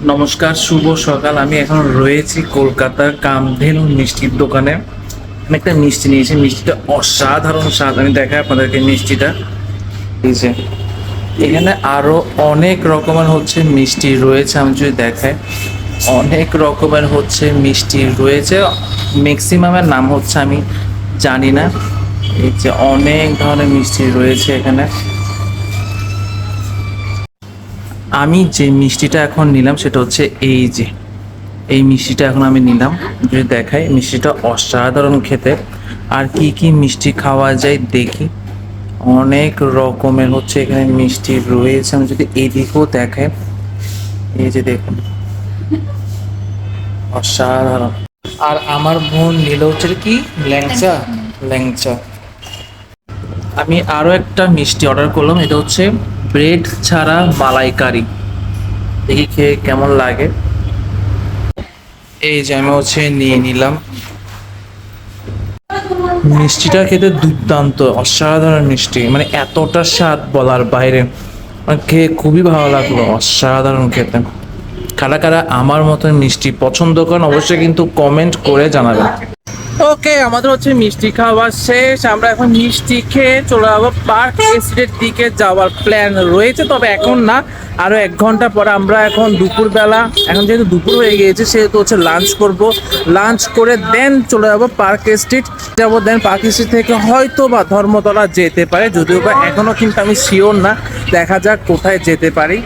নমস্কার, শুভ সকাল। আমি এখন রয়েছি কলকাতার কামধেনু মিষ্টির দোকানে। আমি একটা মিষ্টি নিয়েছি, মিষ্টিটা অসাধারণ স্বাদ। আমি দেখাই আপনাদেরকে মিষ্টিটা। এই যে এখানে আরো অনেক রকমের মিষ্টি রয়েছে। আমি যদি দেখাই, অনেক রকমের মিষ্টি রয়েছে। ম্যাক্সিমামের নাম আমি জানি না। এই যে অনেক ধরনের মিষ্টি রয়েছে এখানে। আমি যে মিষ্টিটা এখন নিলাম সেটা এই যে এই মিষ্টিটা এখন আমি নিলাম। যদি দেখাই, মিষ্টিটা অসাধারণ খেতে। আর কি কি মিষ্টি খাওয়া যায় দেখি। অনেক রকমের এখানে মিষ্টি রয়েছে। আমি যদি এদিকেও দেখাই, এই যে দেখুন, অসাধারণ। আর আমার বোন নিল কি ল্যাংচা। ল্যাংচা। আমি আরো একটা মিষ্টি অর্ডার করলাম। এটা ব্রেড ছাড়া মালাইকারি। দেখি খেয়ে কেমন লাগে। এই যে আমি নিয়ে নিলাম। মিষ্টিটা খেতে দুর্দান্ত, অসাধারণ মিষ্টি, মানে এতটা স্বাদ বলার বাইরে। খেয়ে খুবই ভালো লাগলো, অসাধারণ খেতে। কারা কারা আমার মতন মিষ্টি পছন্দ করেন অবশ্যই কিন্তু কমেন্ট করে জানাবেন। ওকে, আমাদের মিষ্টি খাওয়া শেষ। আমরা এখন মিষ্টি খেয়ে চলে যাবো পার্ক স্ট্রিটের দিকে যাওয়ার প্ল্যান রয়েছে, তবে এখন না, আরো 1 ঘন্টা পরে। আমরা এখন দুপুরবেলা, এখন যেহেতু দুপুর হয়ে গিয়েছে সেহেতু লাঞ্চ করব। লাঞ্চ করে দেন চলে যাবো পার্ক স্ট্রিট যাবো। দেন পার্ক স্ট্রিট থেকে হয়তো বা ধর্মতলা যেতে পারে, যদিও বা এখনো কিন্তু আমি শিওর না। দেখা যাক কোথায় যেতে পারি।